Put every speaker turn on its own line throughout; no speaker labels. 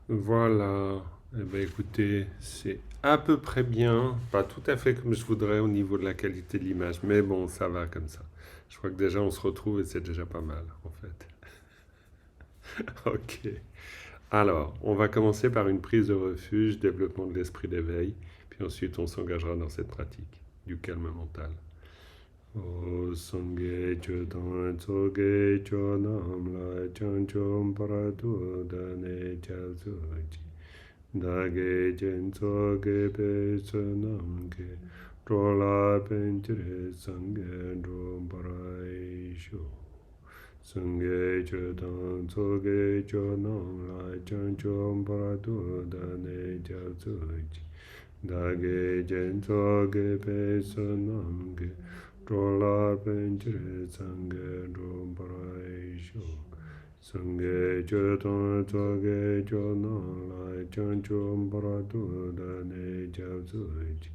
Voilà. Eh bien, écoutez, c'est à peu près bien, pas tout à fait comme je voudrais au niveau de la qualité de l'image, mais bon, ça va comme ça. Je crois que déjà on se retrouve et c'est déjà pas mal, en fait. Ok. Alors, on va commencer par une prise de refuge, développement de l'esprit d'éveil, puis ensuite on s'engagera dans cette pratique du calme mental. O Sangye Chodan Tsoge Chonam La Chanchom Paratu Dane Chazuji Dage Jen Tsoge Pe Sonam Ge Rola Penchire Sangye Drom Parai Sho Sangye Chodan Tsoge Chonam La Chanchom Paratu Dane Chazuji Dage Jen Tsoge Pe Sonam Ge Rola Penchire Sangye Drom Parai Sho Sangye Chetan Tsage Chonan Lai Chanchom Paratu Dane Chavsuji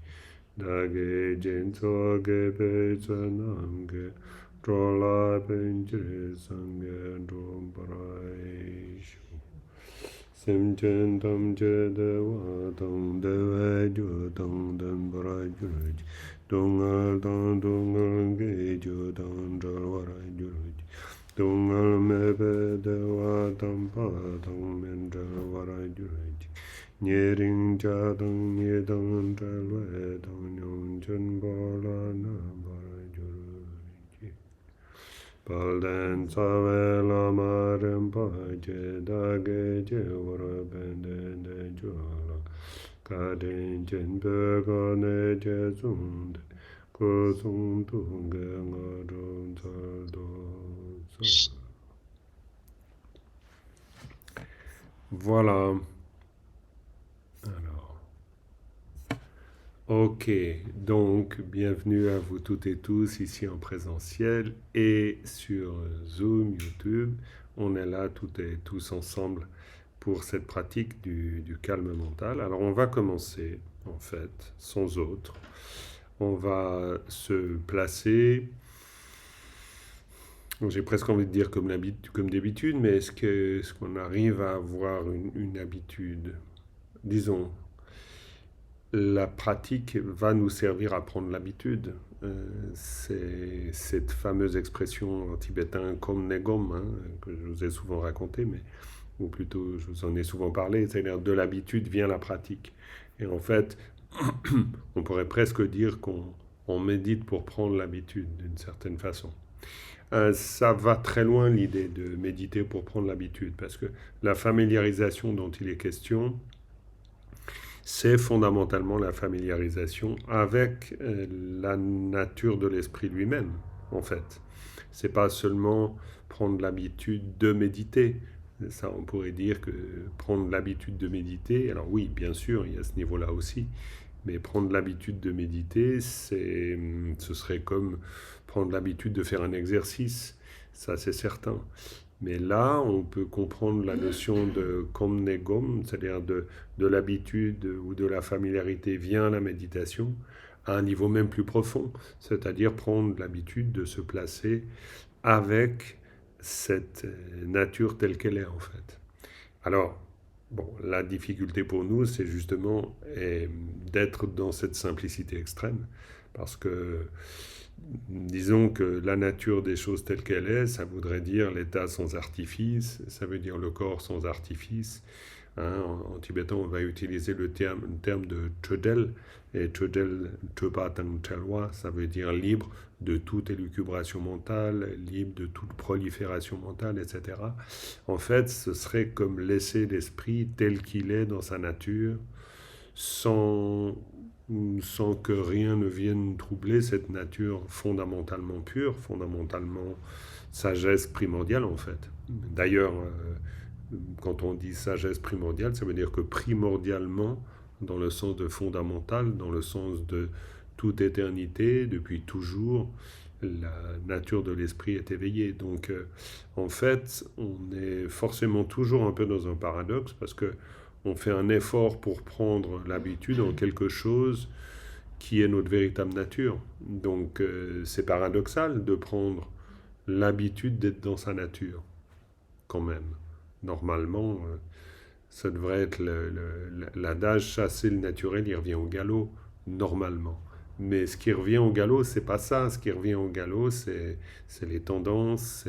Dage Jen Tsage Pe Sanam Ge Trola Penchire Sangye Drom Parai Sho Sim Chen Tam Che Dewa Tam Dewa Ju Tam Den Parai Juruji Dungal Tam Dungal Ge Ju Tam Dral Varai Juruji Dungal Mebe Dewa Tam Pa Tam Men Dral Varai Juruji Nyering Cha Tam Nye Tam Dral Ve Tam Nyong Chen Bola Na Varai Juruji Palden Save Lama Rempa Je Dage Je Vara Bende De Jola Kaden Chen Pe Kane Je Sund Ko Sung Tu Ge Nga Dong Sal Do Sol. Voilà. Alors, ok. Donc, bienvenue à vous toutes et tous ici en présentiel et sur Zoom, YouTube. On est là toutes et tous ensemble pour cette pratique du calme mental. Alors, on va commencer, en fait, sans autre. On va se placer, j'ai presque envie de dire comme d'habitude, mais est-ce qu'on arrive à avoir une habitude? Disons, la pratique va nous servir à prendre l'habitude. C'est cette fameuse expression en tibétain kom negom, hein, que je vous ai souvent raconté, mais, ou plutôt je vous en ai souvent parlé, c'est-à-dire de l'habitude vient la pratique. Et en fait, on pourrait presque dire qu'on médite pour prendre l'habitude d'une certaine façon. Ça va très loin l'idée de méditer pour prendre l'habitude, parce que la familiarisation dont il est question, c'est fondamentalement la familiarisation avec la nature de l'esprit lui-même, en fait. C'est pas seulement prendre l'habitude de méditer. Ça, on pourrait dire que prendre l'habitude de méditer, alors oui, bien sûr, il y a ce niveau-là aussi, mais prendre l'habitude de méditer, ce serait comme prendre l'habitude de faire un exercice, ça c'est certain. Mais là, on peut comprendre la notion de komnegom, c'est-à-dire de l'habitude ou de la familiarité via la méditation, à un niveau même plus profond, c'est-à-dire prendre l'habitude de se placer avec cette nature telle qu'elle est en fait. Alors, bon, la difficulté pour nous, c'est justement d'être dans cette simplicité extrême, parce que disons que la nature des choses telle qu'elle est, ça voudrait dire l'état sans artifice, ça veut dire le corps sans artifice. Hein, en tibétain, on va utiliser le terme de chodel, et chodel, chopa tang chalwa, ça veut dire libre de toute élucubration mentale, libre de toute prolifération mentale, etc. En fait, ce serait comme laisser l'esprit tel qu'il est dans sa nature, sans, sans que rien ne vienne troubler cette nature fondamentalement pure, fondamentalement sagesse primordiale en fait. D'ailleurs, quand on dit sagesse primordiale, ça veut dire que primordialement, dans le sens de fondamental, dans le sens de toute éternité, depuis toujours, la nature de l'esprit est éveillée. Donc, en fait, on est forcément toujours un peu dans un paradoxe parce que on fait un effort pour prendre l'habitude en quelque chose qui est notre véritable nature. Donc, c'est paradoxal de prendre l'habitude d'être dans sa nature, quand même. Normalement, Ça devrait être l'adage chasser le naturel, il revient au galop, normalement. Mais ce qui revient au galop, c'est pas ça. Ce qui revient au galop, c'est les tendances,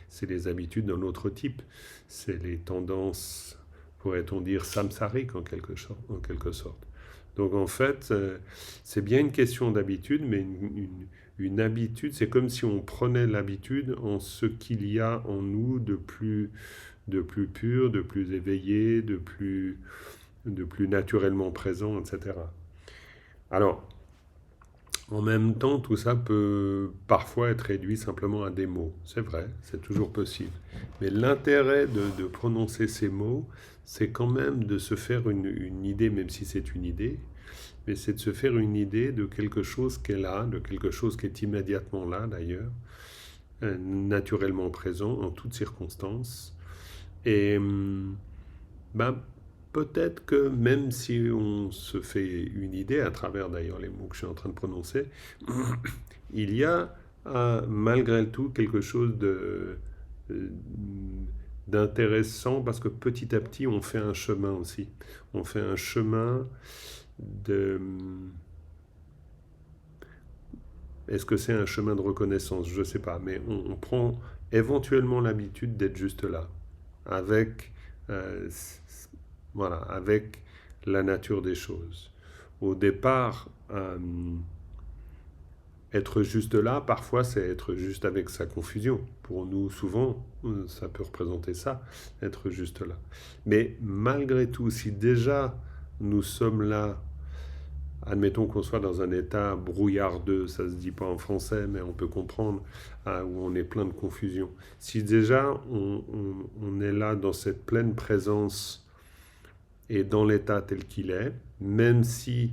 c'est les habitudes d'un autre type. C'est les tendances, pourrait-on dire, samsariques en quelque sorte. Donc en fait, c'est bien une question d'habitude, mais une habitude, c'est comme si on prenait l'habitude en ce qu'il y a en nous de plus pur, de plus éveillé, de plus naturellement présent, etc. Alors, en même temps, tout ça peut parfois être réduit simplement à des mots. C'est vrai, c'est toujours possible. Mais l'intérêt de prononcer ces mots, c'est quand même de se faire une idée, même si c'est une idée, mais c'est de se faire une idée de quelque chose qui est là, de quelque chose qui est immédiatement là d'ailleurs, naturellement présent en toutes circonstances. Et ben, peut-être que même si on se fait une idée, à travers d'ailleurs les mots que je suis en train de prononcer, il y a malgré tout quelque chose euh, d'intéressant parce que petit à petit on fait un chemin aussi. On fait un chemin de... Est-ce que c'est un chemin de reconnaissance? Je ne sais pas, mais on prend éventuellement l'habitude d'être juste là, avec, euh, voilà, avec la nature des choses. Au départ, être juste là, parfois, c'est être juste avec sa confusion. Pour nous, souvent, ça peut représenter ça, être juste là. Mais malgré tout, si déjà nous sommes là, admettons qu'on soit dans un état brouillardeux, ça ne se dit pas en français, mais on peut comprendre, où on est plein de confusion. Si déjà on est là dans cette pleine présence et dans l'état tel qu'il est, même si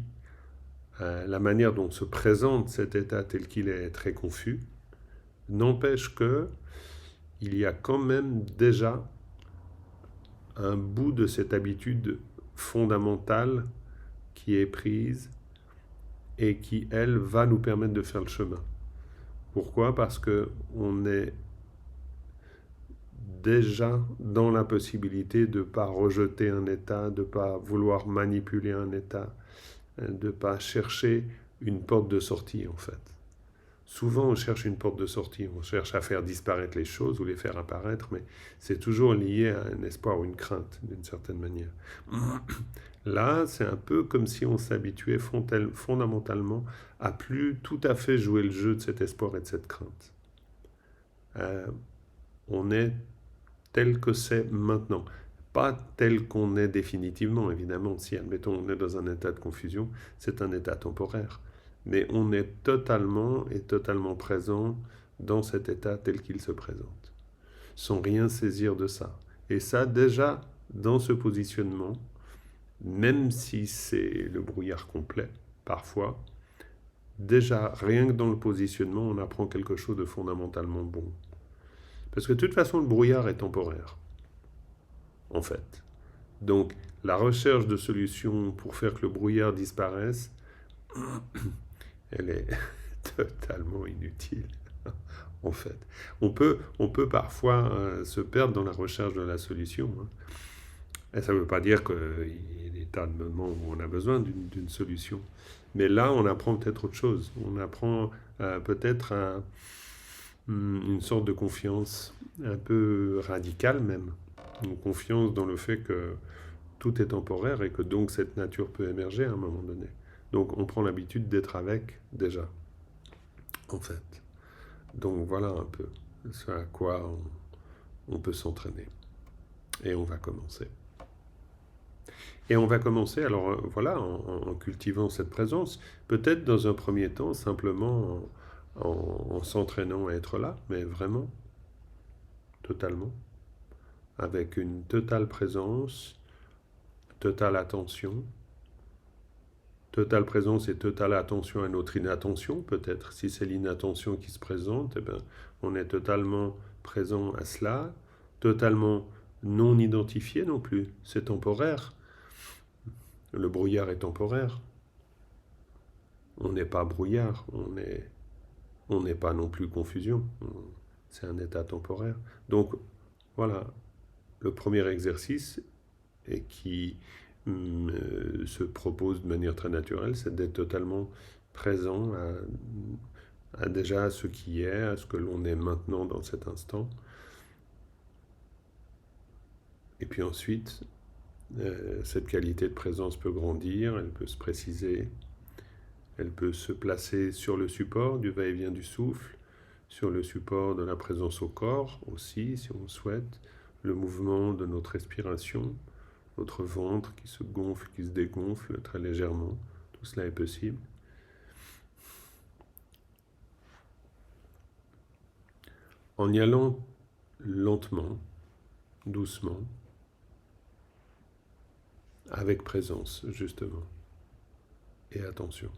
la manière dont se présente cet état tel qu'il est très confus, n'empêche que il y a quand même déjà un bout de cette habitude fondamentale qui est prise et qui, elle, va nous permettre de faire le chemin. Pourquoi? Parce que on est déjà dans la possibilité de ne pas rejeter un état, de ne pas vouloir manipuler un état, de ne pas chercher une porte de sortie en fait. Souvent on cherche une porte de sortie, on cherche à faire disparaître les choses ou les faire apparaître, mais c'est toujours lié à un espoir ou une crainte d'une certaine manière. Là, c'est un peu comme si on s'habituait fondamentalement à plus tout à fait jouer le jeu de cet espoir et de cette crainte. Euh, on est tel que c'est maintenant. Pas tel qu'on est définitivement, évidemment. Si, admettons, on est dans un état de confusion, c'est un état temporaire. Mais on est totalement et totalement présent dans cet état tel qu'il se présente, sans rien saisir de ça. Et ça, déjà, dans ce positionnement, même si c'est le brouillard complet, parfois, déjà, rien que dans le positionnement, on apprend quelque chose de fondamentalement bon. Parce que de toute façon, le brouillard est temporaire, en fait. Donc, la recherche de solutions pour faire que le brouillard disparaisse, elle est totalement inutile, en fait. On peut parfois se perdre dans la recherche de la solution. Hein. Et ça ne veut pas dire qu'il y a des tas de moments où on a besoin d'une solution. Mais là, on apprend peut-être autre chose. On apprend peut-être une sorte de confiance un peu radicale même. Une confiance dans le fait que tout est temporaire et que donc cette nature peut émerger à un moment donné. Donc on prend l'habitude d'être avec déjà, en fait. Donc voilà un peu ce à quoi on peut s'entraîner. Et on va commencer. Et on va commencer, alors voilà, en cultivant cette présence, peut-être dans un premier temps, simplement en s'entraînant à être là, mais vraiment, totalement, avec une totale présence, totale attention, et totale attention à notre inattention, peut-être. Si c'est l'inattention qui se présente, eh ben, on est totalement présent à cela, totalement non identifié non plus. C'est temporaire. Le brouillard est temporaire. On n'est pas brouillard, on n'est pas non plus confusion. C'est un état temporaire. Donc voilà, le premier exercice et qui se propose de manière très naturelle, c'est d'être totalement présent déjà à ce qui est, à ce que l'on est maintenant dans cet instant. Et puis ensuite, cette qualité de présence peut grandir, elle peut se préciser, elle peut se placer sur le support du va-et-vient du souffle, sur le support de la présence au corps aussi, si on souhaite, le mouvement de notre respiration, notre ventre qui se gonfle, qui se dégonfle très légèrement. Tout cela est possible. En y allant lentement, doucement, avec présence, justement, et attention.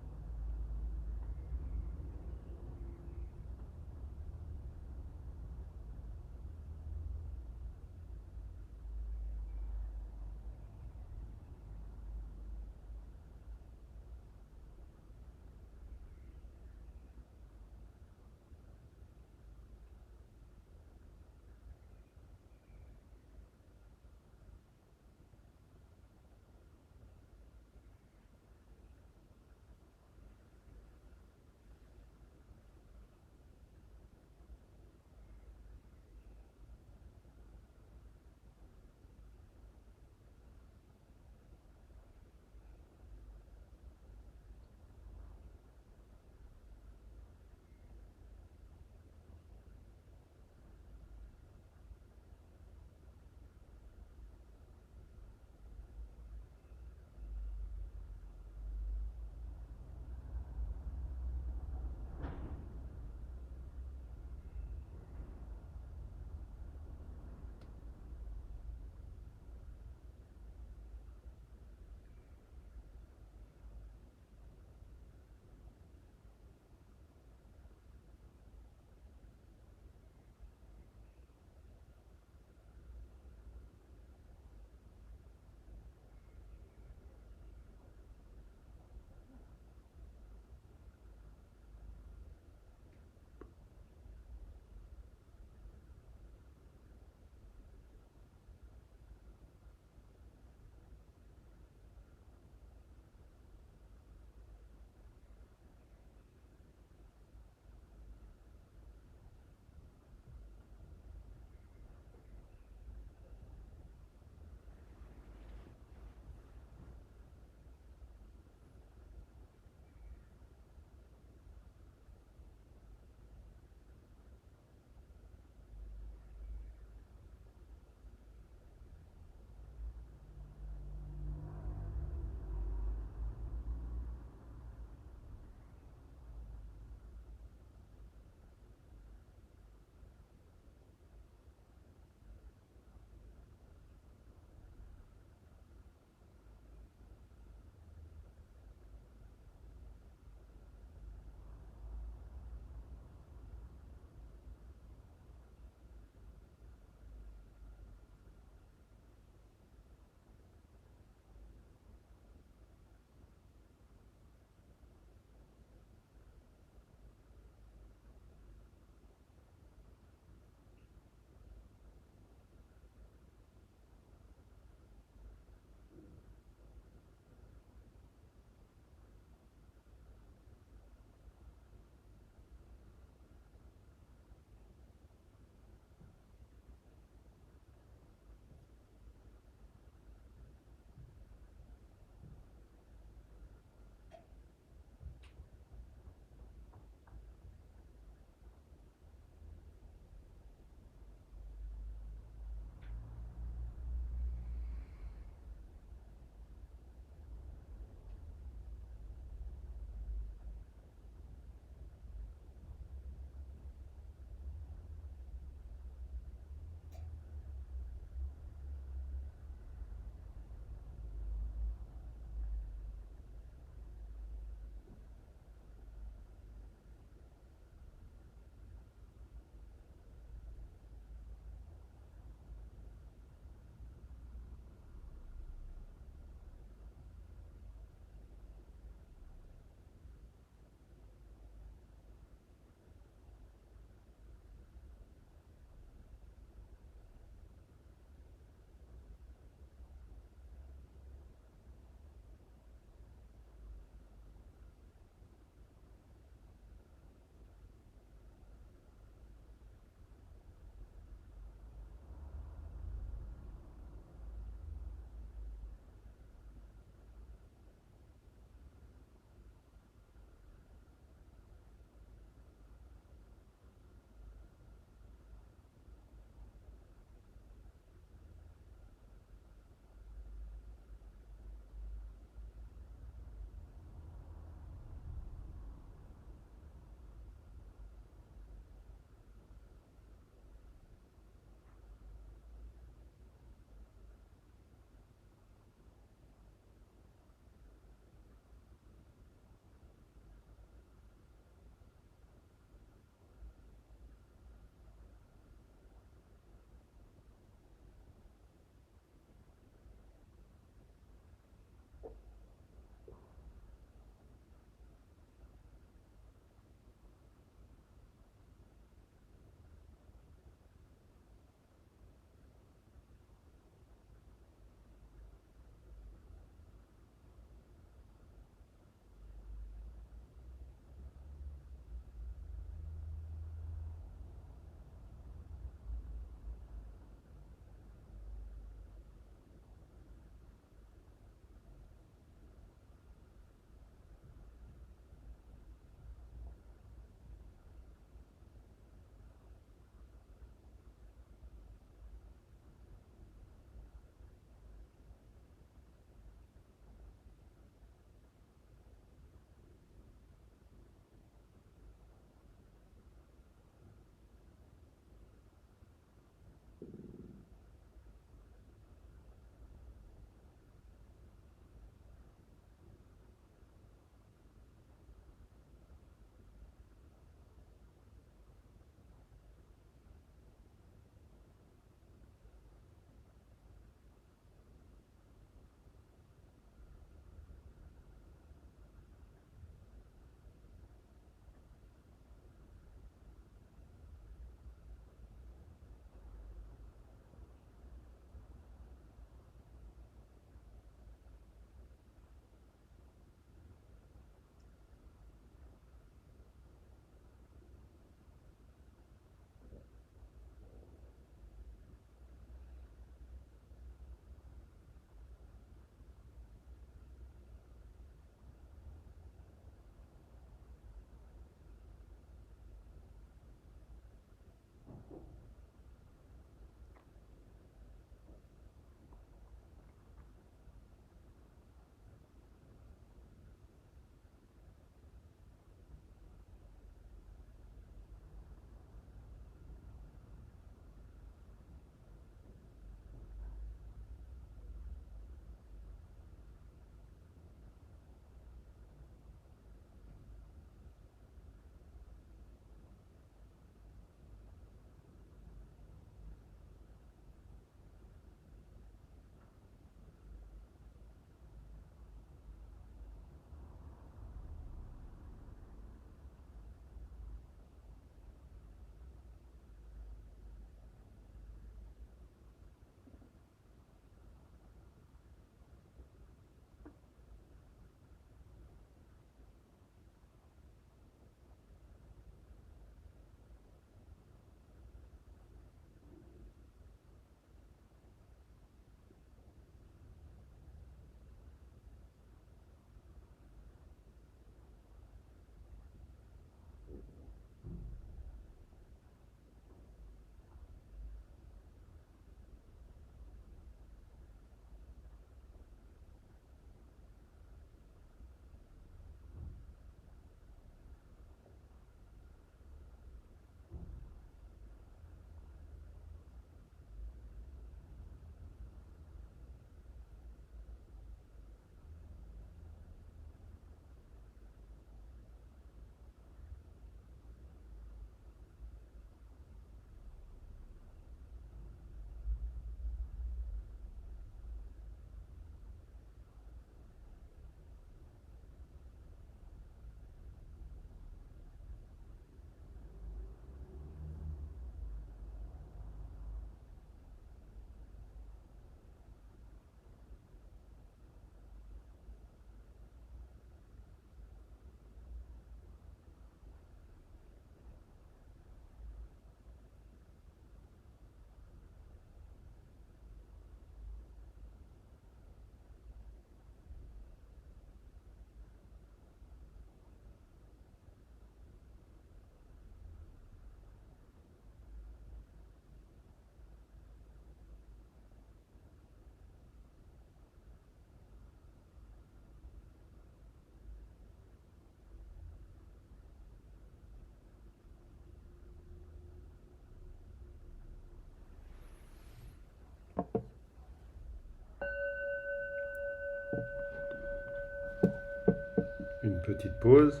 petite pause.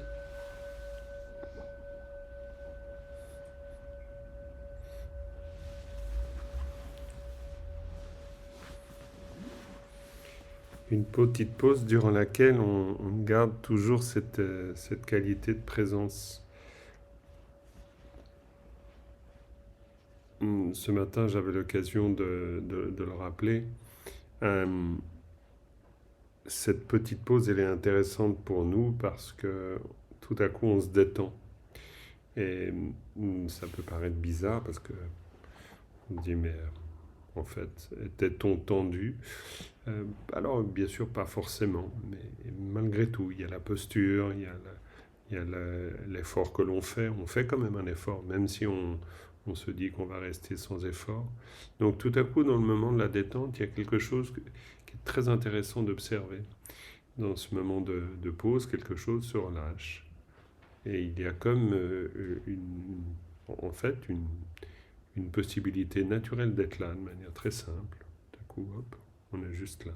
Une petite pause durant laquelle on garde toujours cette qualité de présence. Ce matin, j'avais l'occasion de le rappeler. Euh, cette petite pause, elle est intéressante pour nous parce que tout à coup, on se détend. Et ça peut paraître bizarre parce que on dit, mais en fait, était-on tendu? Alors, bien sûr, pas forcément, mais malgré tout, il y a la posture, il y a l'effort que l'on fait. On fait quand même un effort, même si on se dit qu'on va rester sans effort. Donc, tout à coup, dans le moment de la détente, il y a quelque chose qui est très intéressant d'observer. Dans ce moment de pause, quelque chose se relâche. Et il y a comme en fait une possibilité naturelle d'être là de manière très simple. Tout à coup, hop, on est juste là.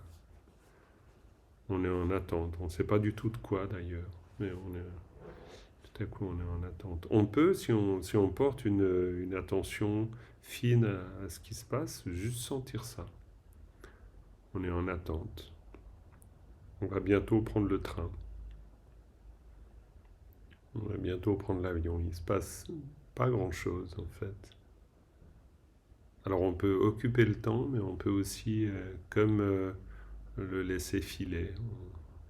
On est en attente. On ne sait pas du tout de quoi d'ailleurs, mais tout à coup on est en attente. On peut, si on porte une attention fine à ce qui se passe, juste sentir ça. On est en attente. On va bientôt prendre le train. On va bientôt prendre l'avion. Il se passe pas grand-chose en fait. Alors on peut occuper le temps, mais on peut aussi, comme le laisser filer.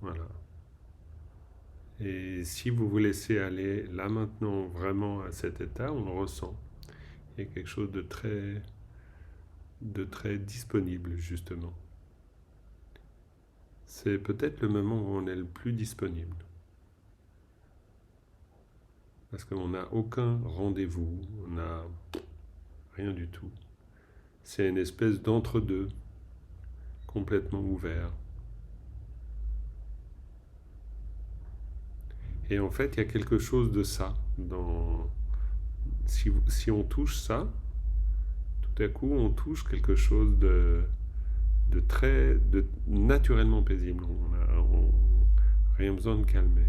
Voilà. Et si vous vous laissez aller là maintenant vraiment à cet état, on le ressent. Il y a quelque chose de très disponible justement. C'est peut-être le moment où on est le plus disponible. Parce qu'on n'a aucun rendez-vous, on n'a rien du tout. C'est une espèce d'entre-deux, complètement ouvert. Et en fait, il y a quelque chose de ça. Si on touche ça, tout à coup, on touche quelque chose de naturellement paisible. On rien besoin de calmer.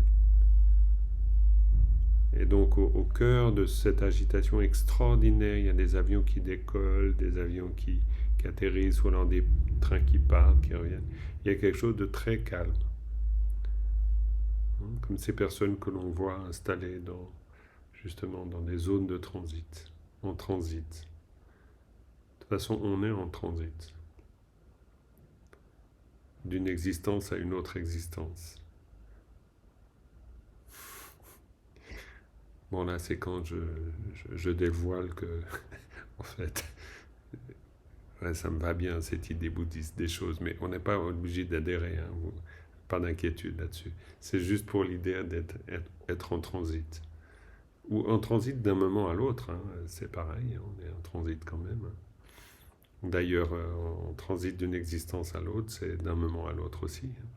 Et donc, au cœur de cette agitation extraordinaire, il y a des avions qui décollent, des avions qui atterrissent, ou alors des trains qui partent, qui reviennent. Il y a quelque chose de très calme. Comme ces personnes que l'on voit installées justement dans des zones de transit, en transit. De toute façon, on est en transit, d'une existence à une autre existence. Bon, là, c'est quand je dévoile que, en fait, ouais, ça me va bien cette idée bouddhiste des choses, mais on n'est pas obligé d'adhérer, hein, pas d'inquiétude là-dessus. C'est juste pour l'idée d'être en transit. Ou en transit d'un moment à l'autre, hein, c'est pareil, on est en transit quand même. D'ailleurs, en transit d'une existence à l'autre, c'est d'un moment à l'autre aussi, hein.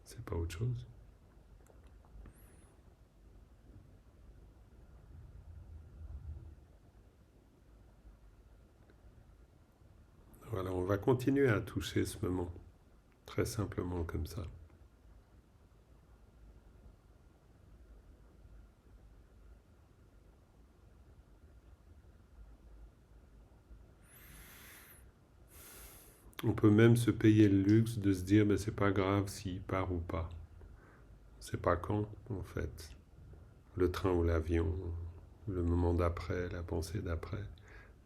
C'est pas autre chose. Voilà, on va continuer à toucher ce moment, très simplement comme ça. On peut même se payer le luxe de se dire, ben, c'est pas grave s'il part ou pas. C'est pas quand, en fait. Le train ou l'avion, le moment d'après, la pensée d'après.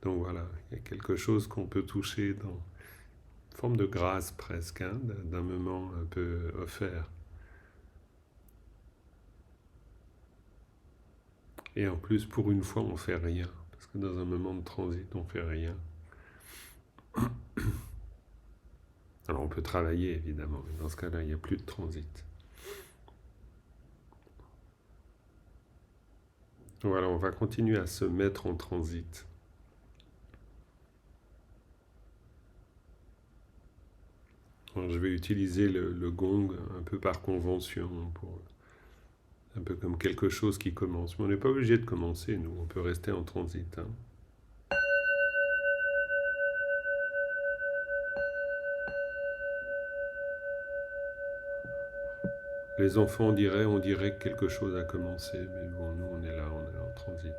Donc voilà, il y a quelque chose qu'on peut toucher dans une forme de grâce presque, hein, d'un moment un peu offert. Et en plus, pour une fois, on fait rien. Parce que dans un moment de transit, on fait rien. Alors on peut travailler évidemment, mais dans ce cas-là, il n'y a plus de transit. Voilà, on va continuer à se mettre en transit. Alors, je vais utiliser le gong un peu par convention, un peu comme quelque chose qui commence. Mais on n'est pas obligé de commencer, nous, on peut rester en transit, hein. Les enfants on dirait que quelque chose a commencé, mais bon, nous on est là, on est en transit.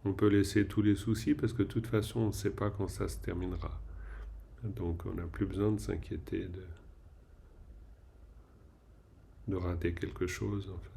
On peut laisser tous les soucis parce que de toute façon on ne sait pas quand ça se terminera. Donc on n'a plus besoin de s'inquiéter de rater quelque chose en fait.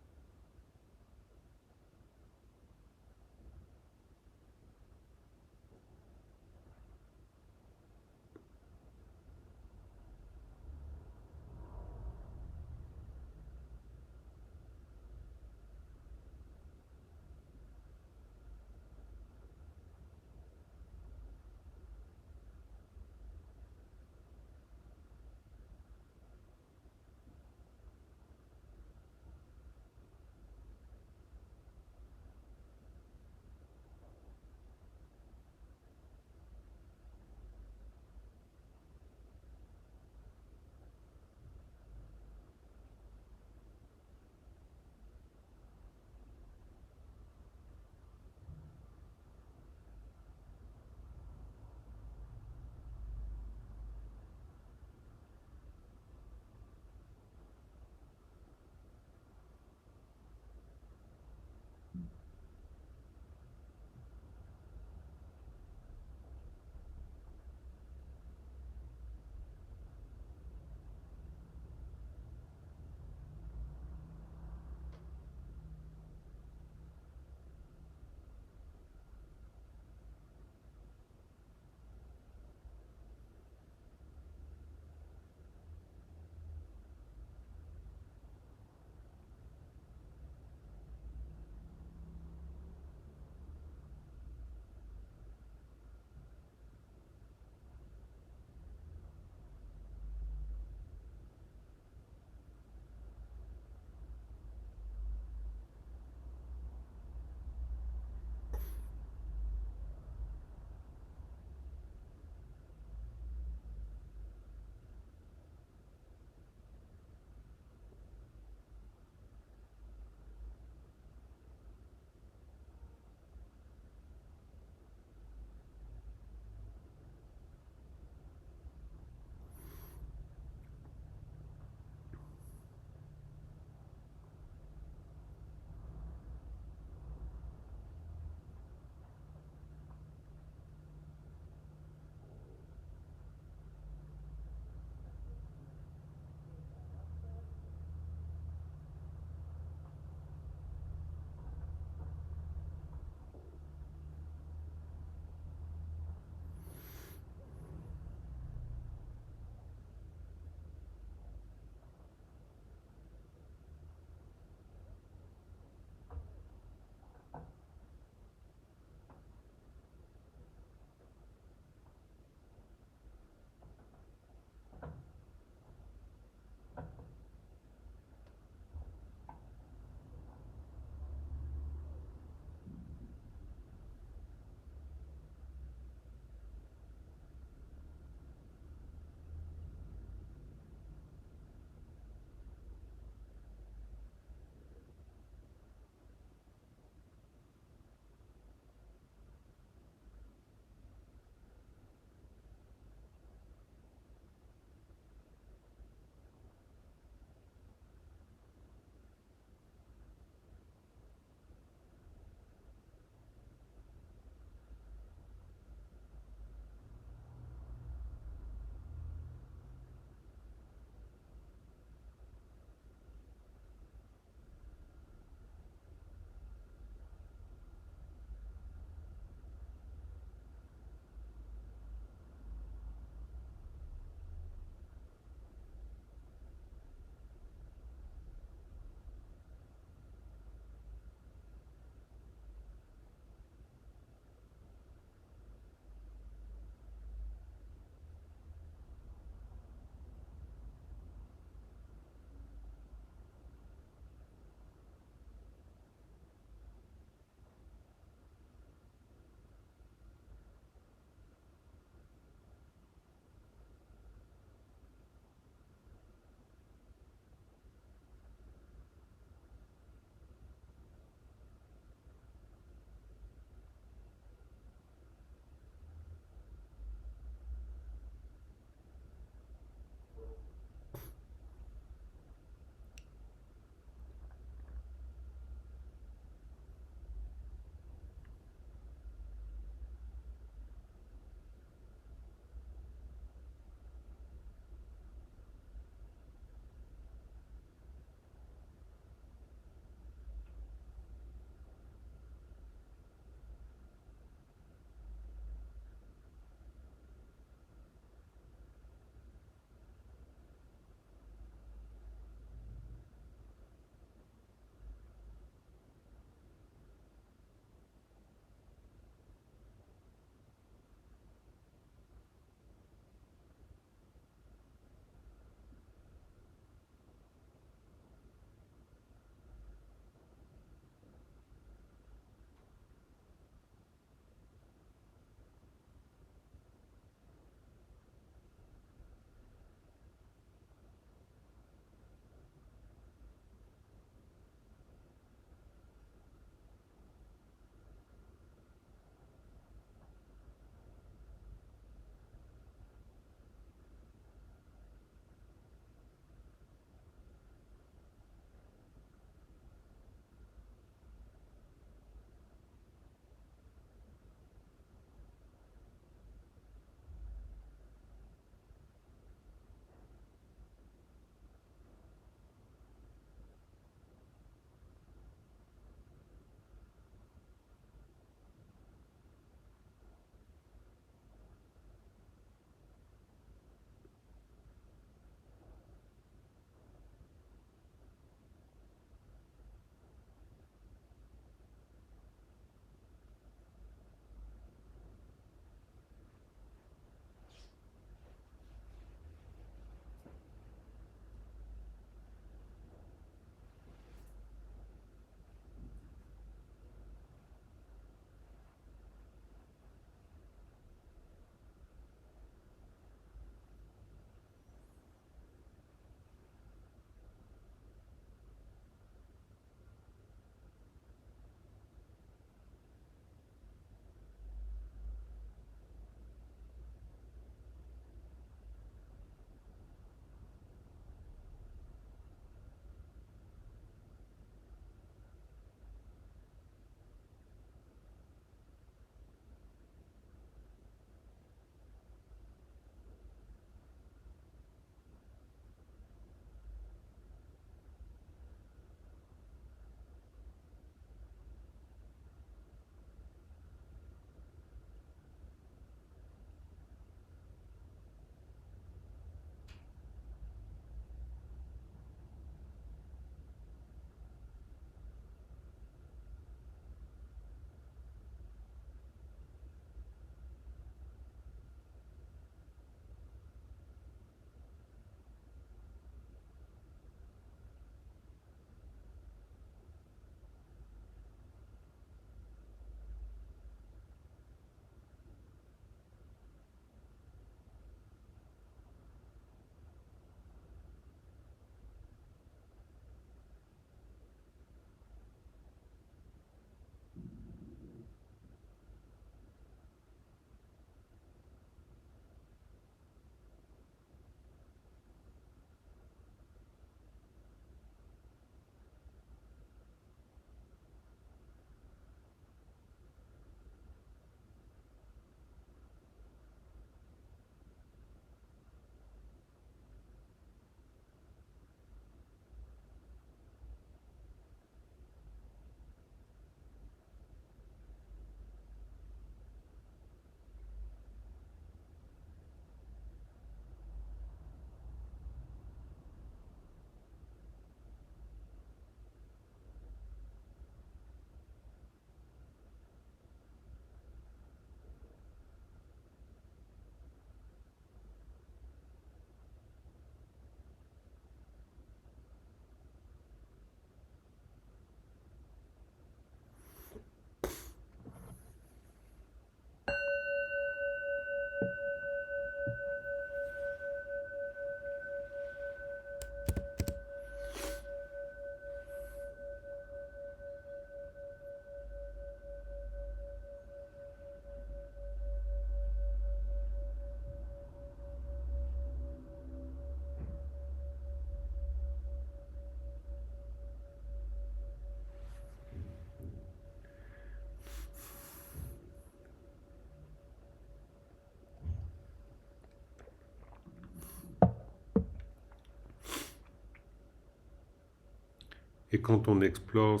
Et quand on explore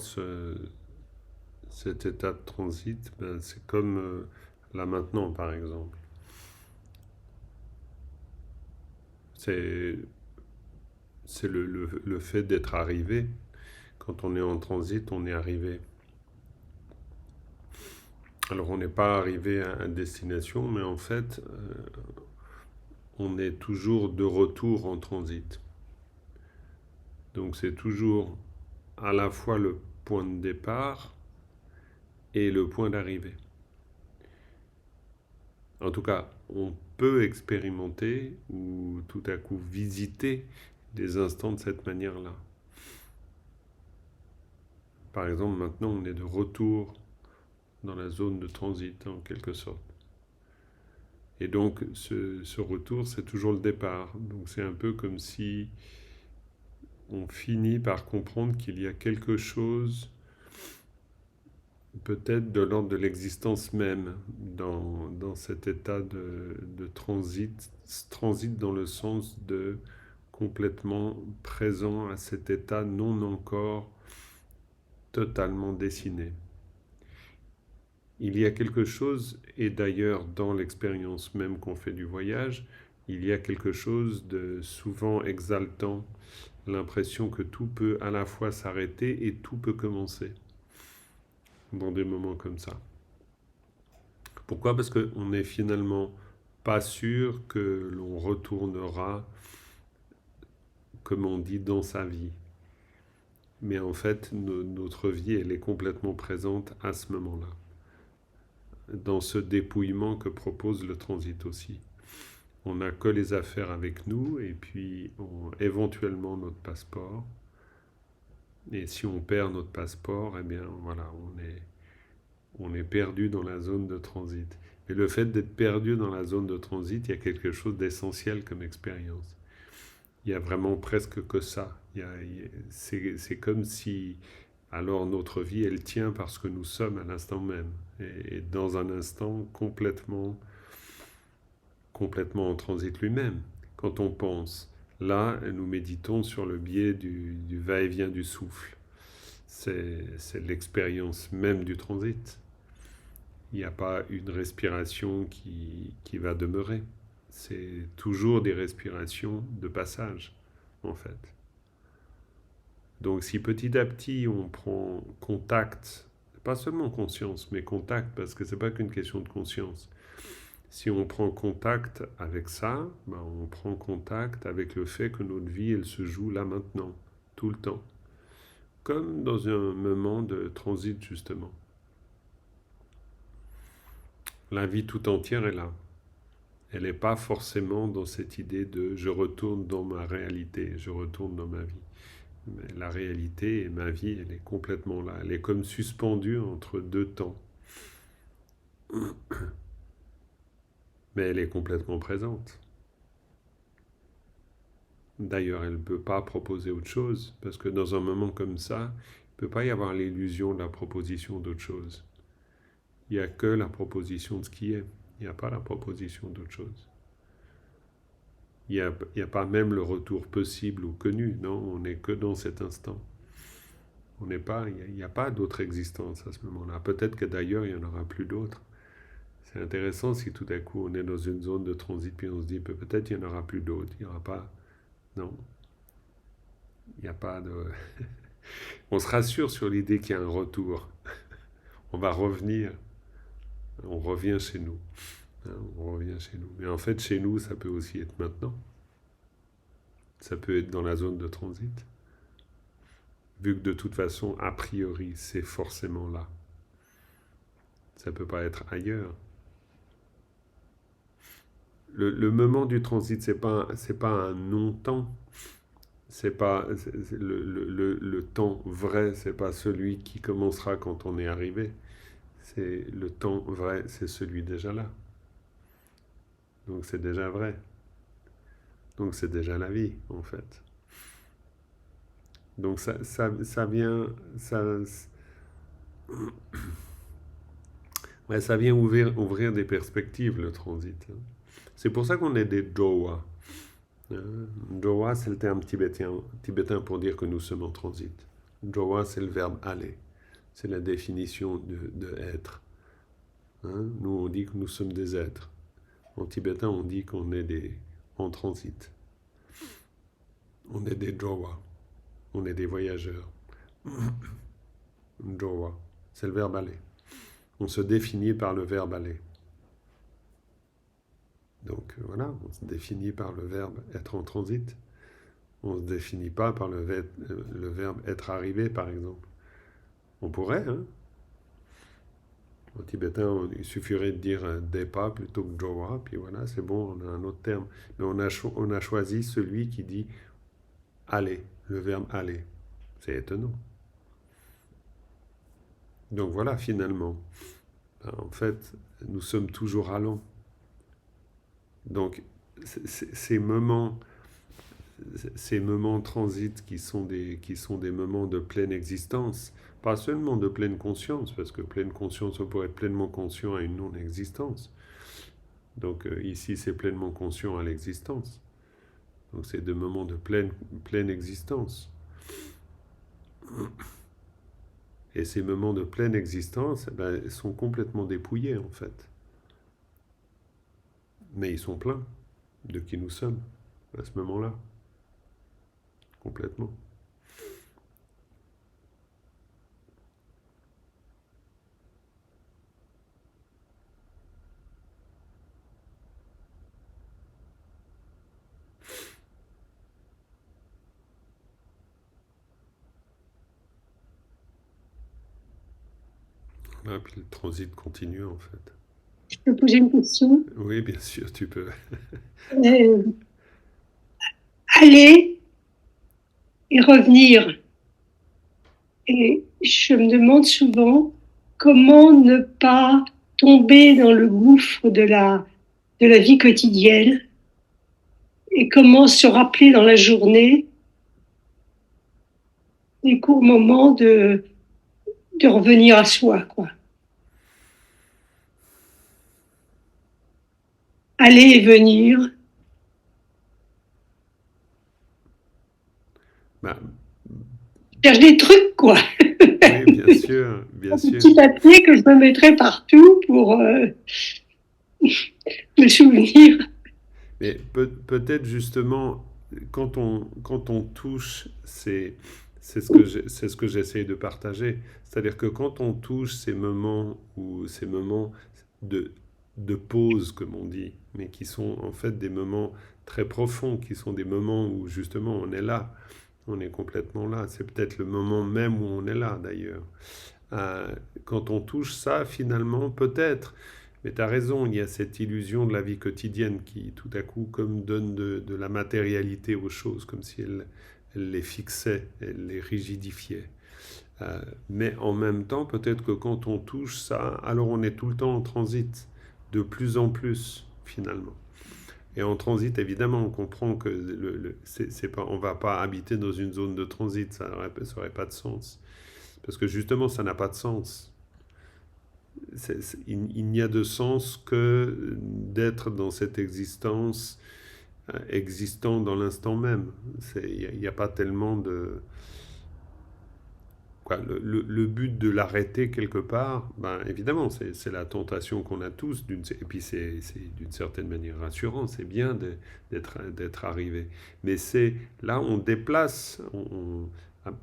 cet état de transit, ben, c'est comme là maintenant, par exemple. C'est le fait d'être arrivé. Quand on est en transit, on est arrivé. Alors on n'est pas arrivé à destination, mais en fait, on est toujours de retour en transit. Donc c'est toujours à la fois le point de départ et le point d'arrivée. En tout cas, on peut expérimenter ou tout à coup visiter des instants de cette manière-là. Par exemple, maintenant, on est de retour dans la zone de transit, en quelque sorte. Et donc, ce retour, c'est toujours le départ. Donc, c'est un peu comme si on finit par comprendre qu'il y a quelque chose, peut-être de l'ordre de l'existence même, dans cet état de transit. Transit dans le sens de complètement présent à cet état non encore totalement dessiné. Il y a quelque chose, et d'ailleurs dans l'expérience même qu'on fait du voyage, il y a quelque chose de souvent exaltant, l'impression que tout peut à la fois s'arrêter et tout peut commencer dans des moments comme ça. Pourquoi? Parce qu'on n'est finalement pas sûr que l'on retournera, comme on dit, dans sa vie. Mais en fait, notre vie, elle est complètement présente à ce moment-là, dans ce dépouillement que propose le transit aussi. On n'a que les affaires avec nous et puis éventuellement notre passeport. Et si on perd notre passeport, eh bien voilà, on est perdu dans la zone de transit. Mais le fait d'être perdu dans la zone de transit, il y a quelque chose d'essentiel comme expérience. Il y a vraiment presque que ça. C'est comme si alors notre vie, elle tient parce que nous sommes à l'instant même. Et dans un instant complètement en transit lui-même. Quand on pense, là, nous méditons sur le biais du va-et-vient du souffle. C'est l'expérience même du transit. Il n'y a pas une respiration qui va demeurer. C'est toujours des respirations de passage, en fait. Donc si petit à petit on prend contact, pas seulement conscience, mais contact, parce que c'est pas qu'une question de conscience. Si on prend contact avec ça, ben on prend contact avec le fait que notre vie, elle se joue là maintenant, tout le temps. Comme dans un moment de transit, justement. La vie tout entière est là. Elle n'est pas forcément dans cette idée de je retourne dans ma réalité, je retourne dans ma vie. Mais la réalité et ma vie, elle est complètement là. Elle est comme suspendue entre deux temps. Mais elle est complètement présente. D'ailleurs, elle ne peut pas proposer autre chose, parce que dans un moment comme ça, il ne peut pas y avoir l'illusion de la proposition d'autre chose. Il n'y a que la proposition de ce qui est. Il n'y a pas la proposition d'autre chose. Il n'y a pas même le retour possible ou connu. Non, on n'est que dans cet instant. On n'est pas, il n'y a pas d'autre existence à ce moment-là. Peut-être que d'ailleurs, il n'y en aura plus d'autres. C'est intéressant si tout à coup on est dans une zone de transit puis on se dit peut-être il n'y en aura plus d'autres. Il n'y aura pas. Non, il n'y a pas de. On se rassure sur l'idée qu'il y a un retour. On va revenir. On revient chez nous. On revient chez nous. Mais en fait, chez nous, ça peut aussi être maintenant. Ça peut être dans la zone de transit. Vu que de toute façon, a priori, c'est forcément là. Ça ne peut pas être ailleurs. Le moment du transit, c'est pas un non-temps. C'est pas le temps vrai, c'est pas celui qui commencera quand on est arrivé. C'est le temps vrai, c'est celui déjà là. Donc c'est déjà vrai. Donc c'est déjà la vie, en fait. Donc ça vient, ouais, ça vient ouvrir des perspectives, le transit. C'est pour ça qu'on est des Dowa. Dowa, c'est le terme tibétain pour dire que nous sommes en transit. Jowa, c'est le verbe aller. C'est la définition de être. Hein. Nous, on dit que nous sommes des êtres. En tibétain, on dit qu'on est en transit. On est des Jowa. On est des voyageurs. Jowa, c'est le verbe aller. On se définit par le verbe aller. Donc voilà, on se définit par le verbe être en transit. On ne se définit pas par le verbe être arrivé, par exemple. On pourrait, hein. En tibétain, il suffirait de dire Depa plutôt que Jowa, puis voilà, c'est bon, on a un autre terme. Mais on a choisi celui qui dit aller, le verbe aller. C'est étonnant. Donc voilà, finalement, en fait, nous sommes toujours allants. Donc ces moments, ces moments transit qui sont des moments de pleine existence, pas seulement de pleine conscience, parce que pleine conscience, on pourrait être pleinement conscient à une non-existence. Donc ici, c'est pleinement conscient à l'existence. Donc c'est des moments de pleine existence. Et ces moments de pleine existence, eh ben, sont complètement dépouillés en fait. Mais ils sont pleins de qui nous sommes à ce moment-là, complètement. Là, puis le transit continue en fait.
Je peux poser une question?
Oui, bien sûr, tu peux.
Euh, Aller et revenir. Et je me demande souvent comment ne pas tomber dans le gouffre de la vie quotidienne et comment se rappeler dans la journée des courts moments de revenir à soi, quoi. Aller et venir.
Bah,
Je cherche des trucs, quoi.
oui, bien sûr, bien
Un
sûr.
petit papier que je me mettrais partout pour me souvenir.
Mais peut-être justement, quand on touche, c'est ce que j'essaye de partager. C'est-à-dire que quand on touche ces moments de, de pause, comme on dit, mais qui sont en fait des moments très profonds, qui sont des moments où justement on est là, on est complètement là. C'est peut-être le moment même où on est là d'ailleurs. Euh, Quand on touche ça, finalement, peut-être. Mais tu as raison, il y a cette illusion de la vie quotidienne qui, tout à coup, comme donne de la matérialité aux choses, comme si elle les fixait, elle les rigidifiait. Mais en même temps, peut-être que quand on touche ça, alors on est tout le temps en transit, de plus en plus, finalement. Et en transit, évidemment, on comprend que c'est pas, on ne va pas habiter dans une zone de transit, ça n'aurait pas de sens. Parce que justement, ça n'a pas de sens. Il n'y a de sens que d'être dans cette existence, existant dans l'instant même. Il n'y a pas tellement de... Quoi, le but de l'arrêter quelque part, ben, évidemment, c'est la tentation qu'on a tous, et puis c'est d'une certaine manière rassurant, c'est bien d'être arrivé. Mais c'est là, on déplace,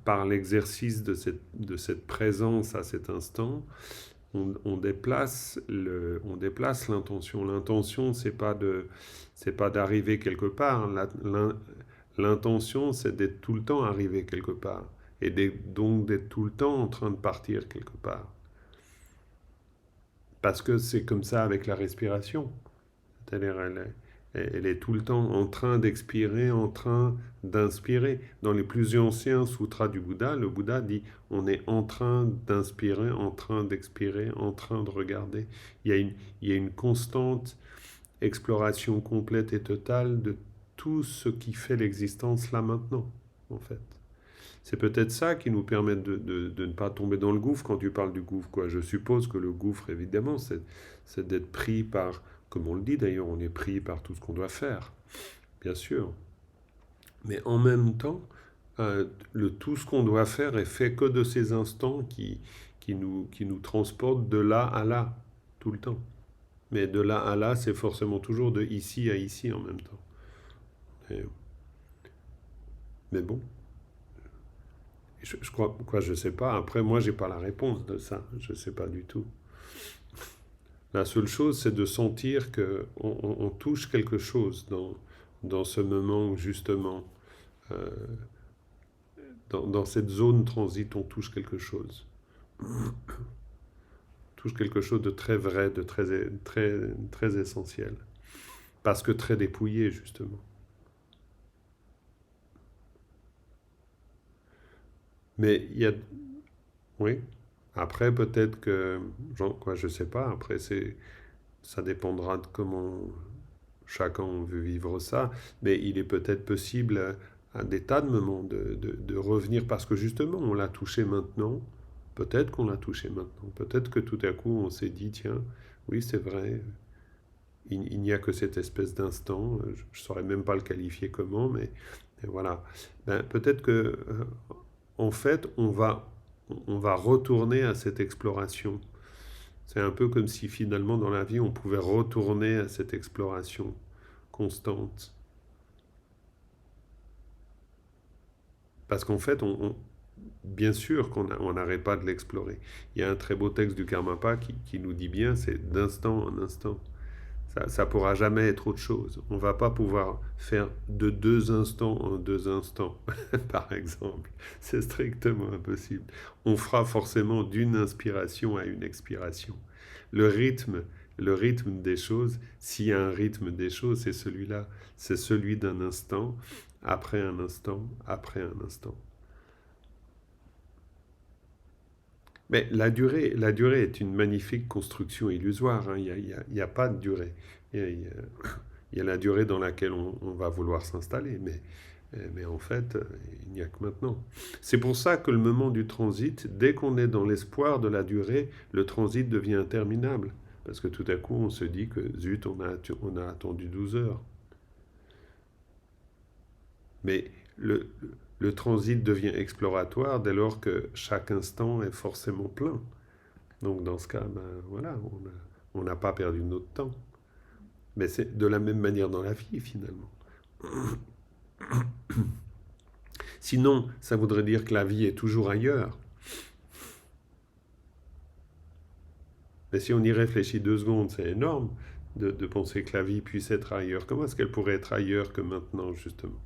par l'exercice de cette présence à cet instant, on déplace on déplace l'intention. L'intention, c'est pas d'arriver quelque part. L'intention, c'est d'être tout le temps arrivé quelque part. Et donc d'être tout le temps en train de partir quelque part. Parce que c'est comme ça avec la respiration. C'est-à-dire, elle est tout le temps en train d'expirer, en train d'inspirer. Dans les plus anciens sutras du Bouddha, le Bouddha dit on est en train d'inspirer, en train d'expirer, en train de regarder. Il y a une constante exploration complète et totale de tout ce qui fait l'existence là maintenant, en fait. C'est peut-être ça qui nous permet de ne pas tomber dans le gouffre quand tu parles du gouffre, quoi. Je suppose que le gouffre, évidemment, c'est d'être pris par, comme on le dit d'ailleurs, on est pris par tout ce qu'on doit faire, bien sûr. Mais en même temps, Tout ce qu'on doit faire est fait que de ces instants qui nous transportent de là à là, tout le temps. Mais de là à là, c'est forcément toujours de ici à ici en même temps. Et- mais bon, je crois, quoi, je sais pas. Après, moi, j'ai pas la réponse de ça. Je sais pas du tout. La seule chose, c'est de sentir que on touche quelque chose dans ce moment où justement, euh, dans cette zone transit, on touche quelque chose. Touche quelque chose de très vrai, de très essentiel. Parce que très dépouillé, justement. Mais il y a... Oui. Après, peut-être que... Genre, quoi, je sais pas. Après, ça dépendra de comment chacun veut vivre ça. Mais il est peut-être possible à des tas de moments de revenir. Parce que justement, on l'a touché maintenant. Peut-être qu'on l'a touché maintenant. Peut-être que tout à coup, on s'est dit, tiens, oui, c'est vrai, il n'y a que cette espèce d'instant, je ne saurais même pas le qualifier comment, mais voilà. Ben, peut-être que, en fait, on va retourner à cette exploration. C'est un peu comme si finalement dans la vie, on pouvait retourner à cette exploration constante. Parce qu'en fait, bien sûr qu'on n'arrête pas de l'explorer. Il y a un très beau texte du Karmapa qui nous dit bien, c'est d'instant en instant. Ça pourra jamais être autre chose. On va pas pouvoir faire de deux instants en deux instants, par exemple. C'est strictement impossible. On fera forcément d'une inspiration à une expiration. Le rythme, le rythme des choses, s'il y a un rythme des choses, c'est celui-là. C'est celui d'un instant, après un instant, après un instant. Mais la durée est une magnifique construction illusoire, hein. Il y a pas de durée. Il y a la durée dans laquelle on va vouloir s'installer, mais en fait, il n'y a que maintenant. C'est pour ça que le moment du transit, dès qu'on est dans l'espoir de la durée, le transit devient interminable. Parce que tout à coup, on se dit que zut, on a attendu 12 heures. Mais le transit devient exploratoire dès lors que chaque instant est forcément plein. Donc dans ce cas, ben, voilà, on n'a pas perdu notre temps. Mais c'est de la même manière dans la vie, finalement. Sinon, ça voudrait dire que la vie est toujours ailleurs. Mais si on y réfléchit 2 secondes, c'est énorme de penser que la vie puisse être ailleurs. Comment est-ce qu'elle pourrait être ailleurs que maintenant, justement?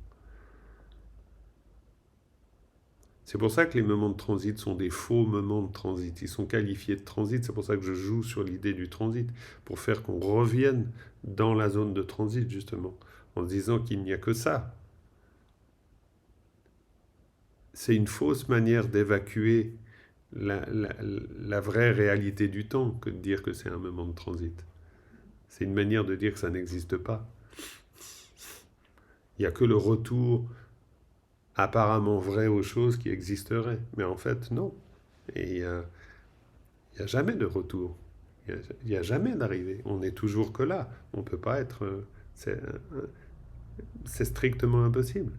C'est pour ça que les moments de transit sont des faux moments de transit. Ils sont qualifiés de transit. C'est pour ça que je joue sur l'idée du transit, pour faire qu'on revienne dans la zone de transit, justement, en se disant qu'il n'y a que ça. C'est une fausse manière d'évacuer la vraie réalité du temps que de dire que c'est un moment de transit. C'est une manière de dire que ça n'existe pas. Il n'y a que le retour apparemment vrai aux choses qui existeraient. Mais en fait, non. Et il n'y a jamais de retour. Il n'y a jamais d'arrivée. On est toujours que là. On ne peut pas être... c'est strictement impossible.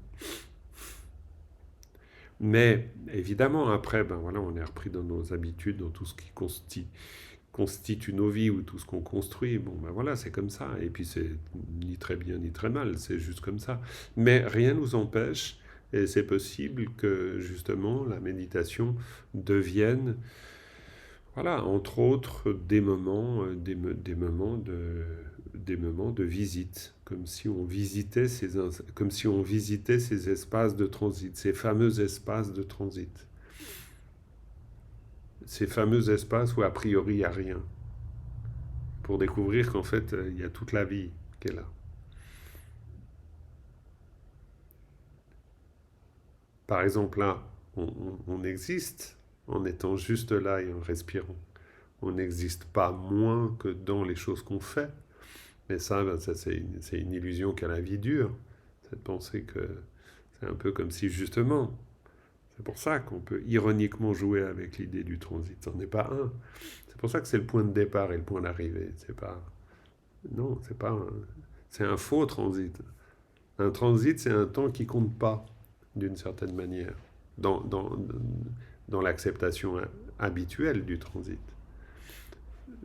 Mais évidemment, après, ben voilà, on est repris dans nos habitudes, dans tout ce qui constitue nos vies ou tout ce qu'on construit. Bon, ben voilà, c'est comme ça. Et puis c'est ni très bien ni très mal, c'est juste comme ça. Mais rien ne nous empêche, et c'est possible que justement la méditation devienne, voilà, entre autres, des moments de visite, comme si on visitait ces espaces de transit, ces fameux espaces de transit, ces fameux espaces où a priori il n'y a rien, pour découvrir qu'en fait il y a toute la vie qui est là. Par exemple, là, on existe en étant juste là et en respirant. On n'existe pas moins que dans les choses qu'on fait. Mais ça, ben, ça c'est une illusion qu'a la vie dure. C'est de penser que c'est un peu comme si justement, c'est pour ça qu'on peut ironiquement jouer avec l'idée du transit. Ce n'en est pas un. C'est pour ça que c'est le point de départ et le point d'arrivée. C'est pas, non, c'est un faux transit. Un transit, c'est un temps qui compte pas. d'une certaine manière, dans, dans, dans l'acceptation habituelle du transit.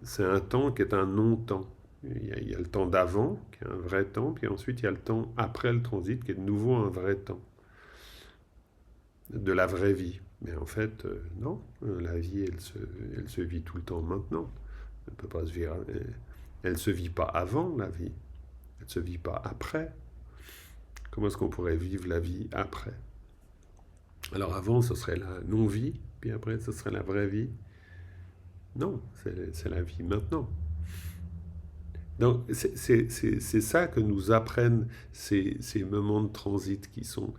C'est un temps qui est un non-temps. Il y a le temps d'avant, qui est un vrai temps, puis ensuite il y a le temps après le transit, qui est de nouveau un vrai temps, de la vraie vie. Mais en fait, non, la vie, elle se vit tout le temps maintenant. Elle peut pas se vivre, elle se vit pas avant la vie, elle se vit pas après. Comment est-ce qu'on pourrait vivre la vie après? Alors avant, ce serait la non-vie, puis après, ce serait la vraie vie. Non, c'est la vie maintenant. Donc, c'est ça que nous apprennent ces moments de transit qui sont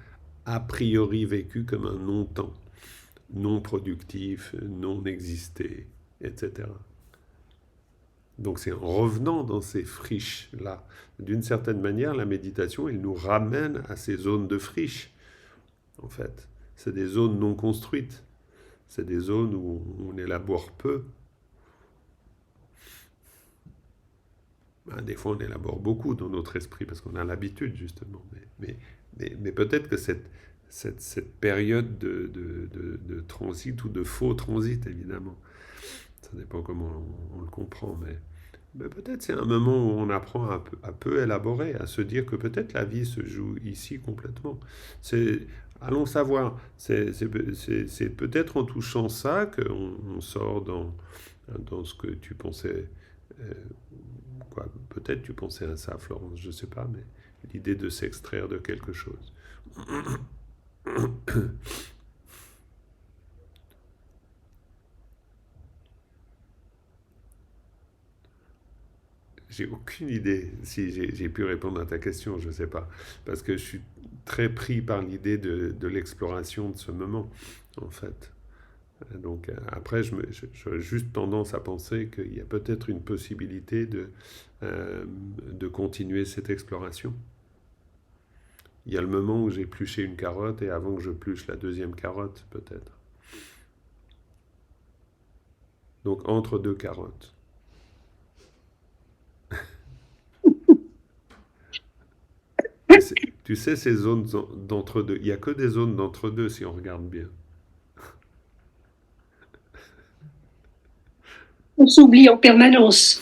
a priori vécus comme un non-temps, non productif, non existé, etc. Donc c'est en revenant dans ces friches-là. D'une certaine manière, la méditation, elle nous ramène à ces zones de friches, en fait. C'est des zones non construites. C'est des zones où on élabore peu. Des fois, on élabore beaucoup dans notre esprit parce qu'on a l'habitude, justement. Mais peut-être que cette période de transit ou de faux transit, évidemment, ça dépend comment on le comprend, mais peut-être c'est un moment où on apprend à peu élaborer, à se dire que peut-être la vie se joue ici complètement. Allons savoir, c'est peut-être en touchant ça qu'on sort dans ce que tu pensais. euh, Quoi, peut-être tu pensais à ça, Florence, je ne sais pas, mais l'idée de s'extraire de quelque chose. J'ai aucune idée si j'ai pu répondre à ta question, je ne sais pas. Parce que je suis très pris par l'idée de l'exploration de ce moment, en fait. Donc après, j'ai juste tendance à penser qu'il y a peut-être une possibilité de continuer cette exploration. Il y a le moment où j'ai j'épluché une carotte et avant que je pluche la deuxième carotte, peut-être. Donc entre deux carottes. Tu sais, ces zones d'entre-deux, il n'y a que des zones d'entre-deux si on regarde bien.
On s'oublie en permanence.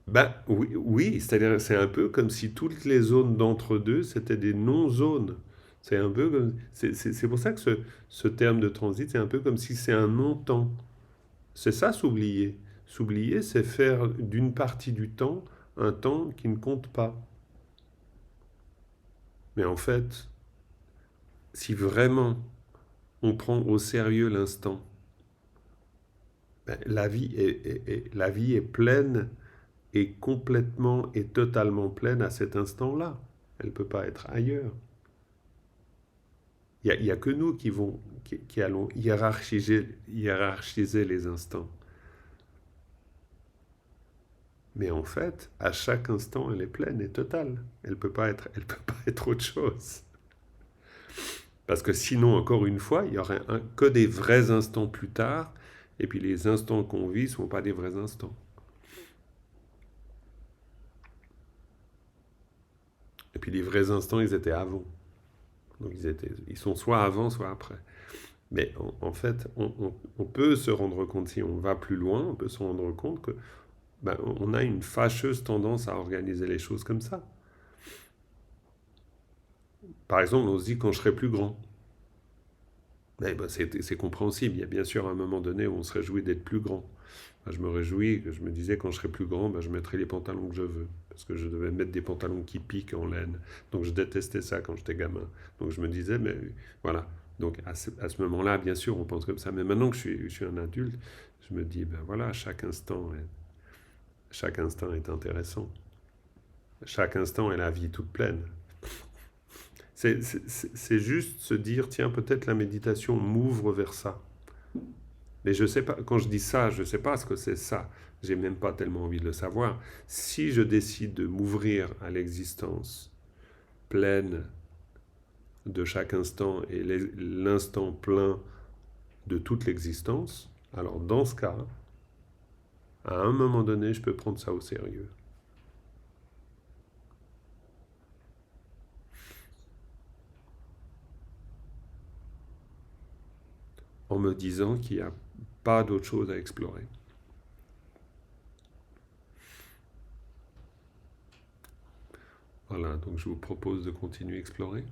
Ben oui, oui, c'est-à-dire c'est un peu comme si toutes les zones d'entre-deux, c'était des non-zones. C'est un peu comme, c'est pour ça que ce terme de transit, c'est un peu comme si c'est un non-temps. C'est ça s'oublier. S'oublier, c'est faire d'une partie du temps un temps qui ne compte pas. Mais en fait, si vraiment on prend au sérieux l'instant, ben, la vie est pleine et complètement et totalement pleine à cet instant-là. Elle ne peut pas être ailleurs. Il y a que nous qui allons hiérarchiser les instants. Mais en fait, à chaque instant, elle est pleine et totale. Elle peut pas être autre chose. Parce que sinon, encore une fois, il y aurait que des vrais instants plus tard, et puis les instants qu'on vit ne sont pas des vrais instants. Et puis les vrais instants, ils étaient avant. Donc ils sont soit avant, soit après. Mais en fait, on peut se rendre compte, si on va plus loin, on peut se rendre compte que ben, on a une fâcheuse tendance à organiser les choses comme ça. Par exemple, on se dit quand je serai plus grand. Eh ben, c'est compréhensible. Il y a bien sûr un moment donné où on se réjouit d'être plus grand. Ben, je me réjouis, je me disais quand je serai plus grand, ben, je mettrai les pantalons que je veux. Parce que je devais mettre des pantalons qui piquent en laine. Donc je détestais ça quand j'étais gamin. Donc je me disais, mais voilà. Donc à ce moment-là, bien sûr, on pense comme ça. Mais maintenant que je suis un adulte, je me dis, ben voilà, chaque instant est intéressant. Chaque instant est la vie toute pleine. C'est juste se dire, tiens, peut-être la méditation m'ouvre vers ça. Mais je sais pas, quand je dis ça, je ne sais pas ce que c'est ça. J'ai même pas tellement envie de le savoir. Si je décide de m'ouvrir à l'existence pleine de chaque instant et l'instant plein de toute l'existence, alors dans ce cas, à un moment donné, je peux prendre ça au sérieux. en me disant qu'il n'y a pas d'autre chose à explorer. Voilà, donc je vous propose de continuer à explorer.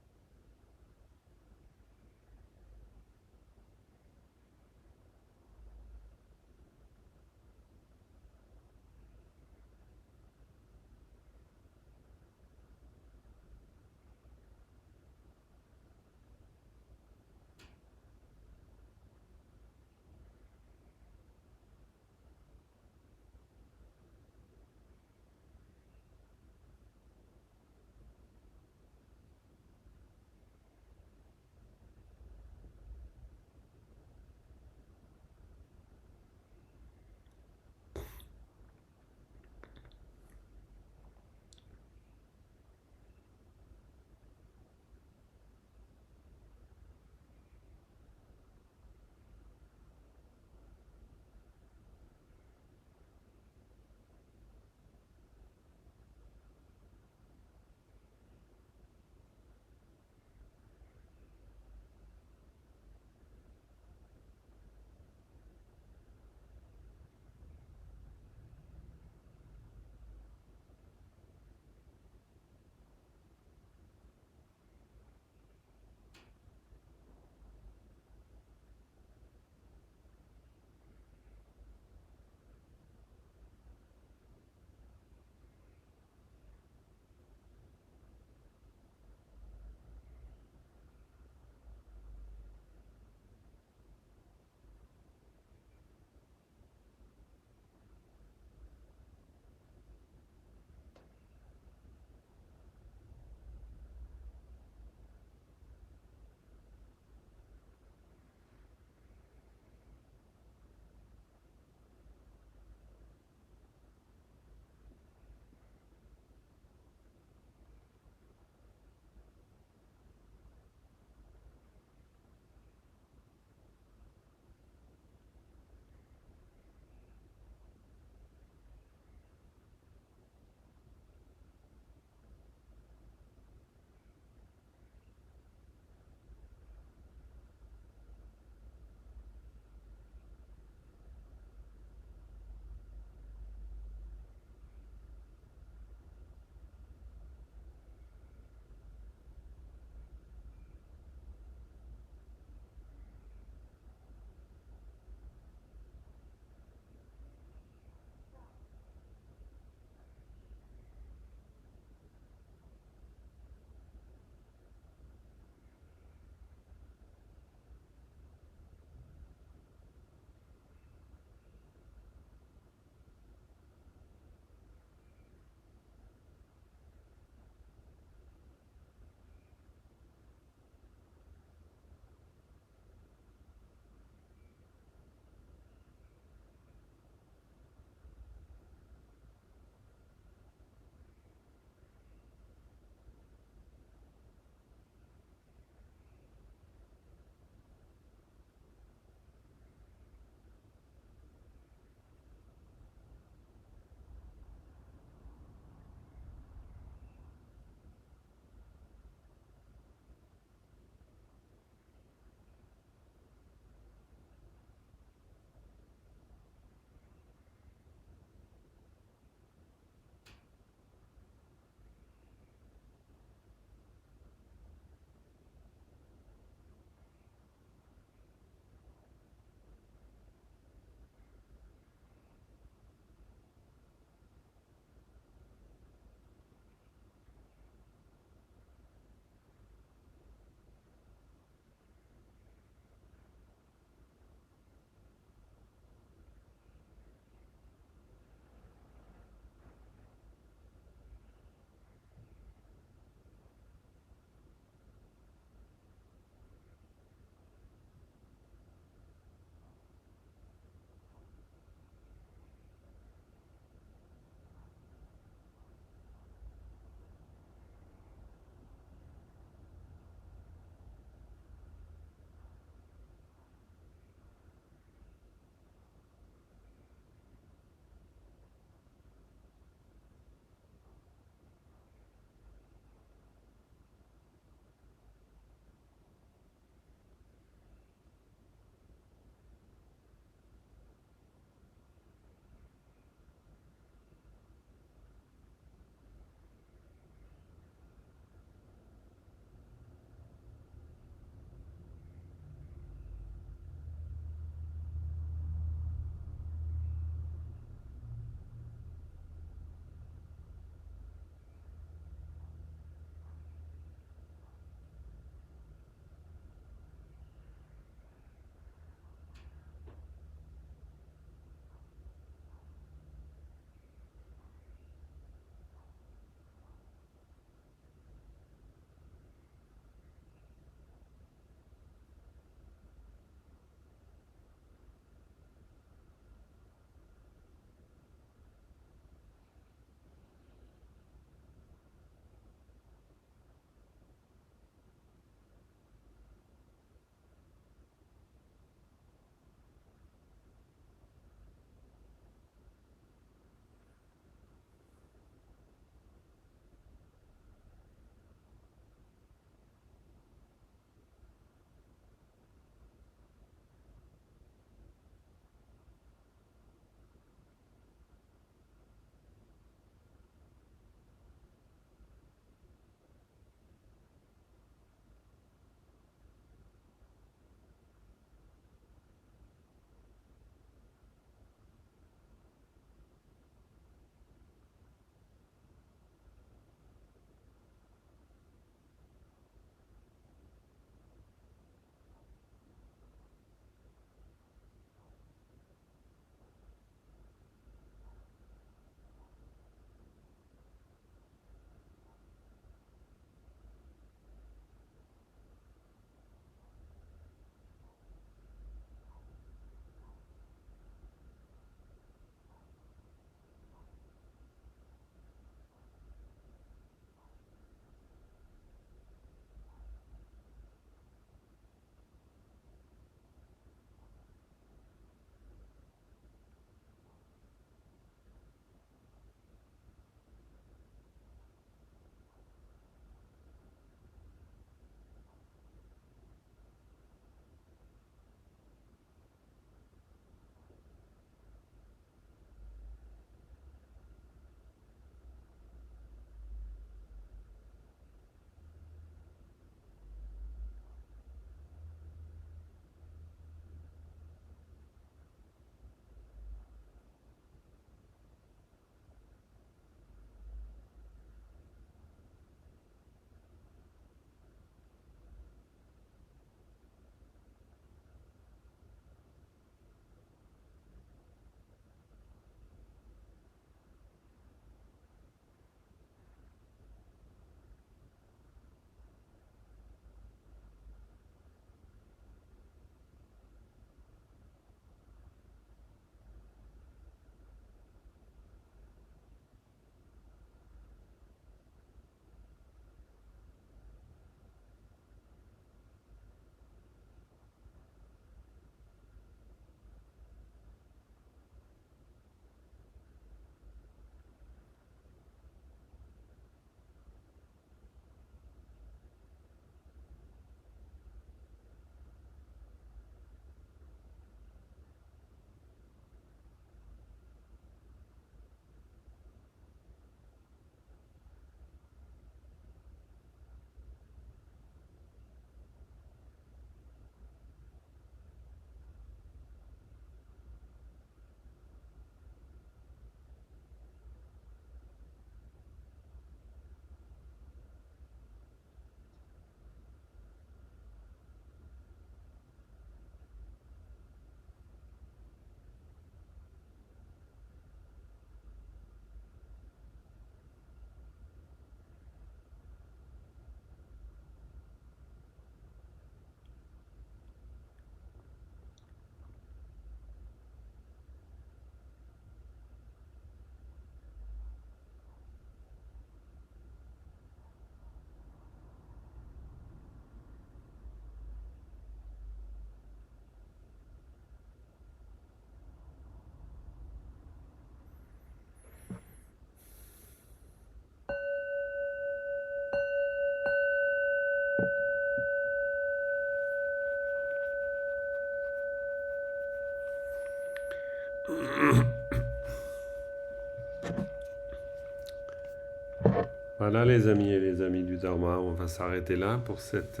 Voilà les amis et les amis du Dharma, on va s'arrêter là pour cette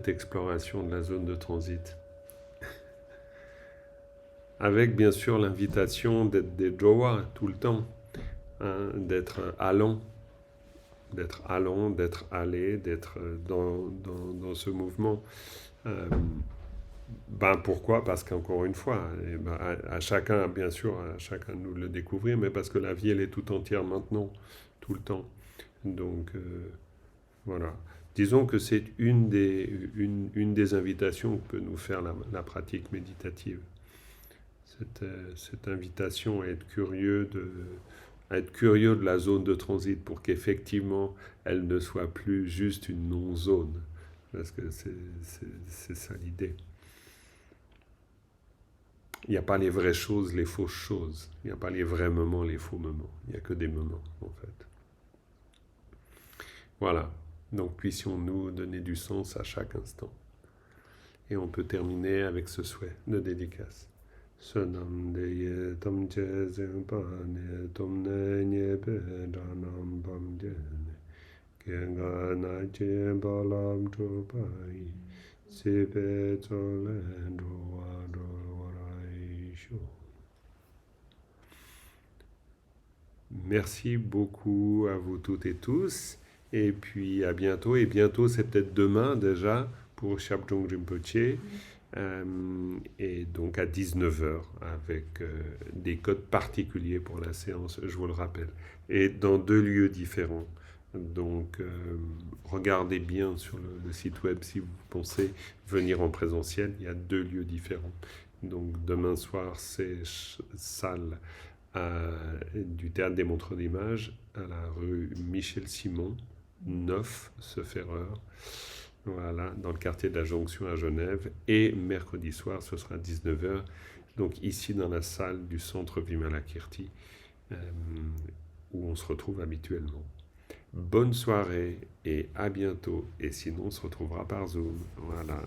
exploration de la zone de transit. Avec bien sûr l'invitation d'être des Jowa tout le temps, hein, d'être allant, d'être allé, d'être dans ce mouvement. Euh, Pourquoi? Parce qu'encore une fois, à chacun, bien sûr, à chacun de nous de le découvrir, mais parce que la vie, elle est tout entière maintenant, tout le temps. Donc, voilà. Disons que c'est une des invitations que peut nous faire la pratique méditative. Cette invitation à être curieux de la zone de transit pour qu'effectivement, elle ne soit plus juste une non-zone. Parce que c'est ça l'idée. Il n'y a pas les vraies choses, les fausses choses. Il n'y a pas les vrais moments, les faux moments. Il n'y a que des moments, en fait. Voilà. Donc, puissions-nous donner du sens à chaque instant. Et on peut terminer avec ce souhait de dédicace. Sonam deye tam je zempane tom ne nye pe danam bam jene. Kenga na je balam tropai. Sepe tolen warai sho. Merci beaucoup à vous toutes et tous. Et puis à bientôt. Et bientôt, c'est peut-être demain déjà pour Shabdung Rinpoche. Et donc à 19 heures avec des codes particuliers pour la séance, je vous le rappelle. Et dans 2 lieux différents. Donc regardez bien sur le site web si vous pensez venir en présentiel. Il y a 2 lieux différents. Donc demain soir, c'est salle du Théâtre des Montreurs d'Images à la rue Michel Simon, 9, sauf erreur. Voilà, dans le quartier de la Jonction à Genève. Et mercredi soir, ce sera 19 heures. Donc ici, dans la salle du centre Vimalakirti, où on se retrouve habituellement. Bonne soirée et à bientôt. Et sinon, on se retrouvera par Zoom. Voilà,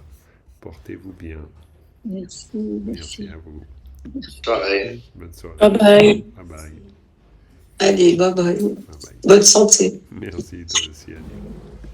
portez-vous bien.
Merci,
Merci à vous.
Bonne soirée.
Bonne soirée.
Bye bye.
Bye bye.
Allez, bye bye.
Bye bye.
Bonne santé.
Merci, toi aussi, Annie.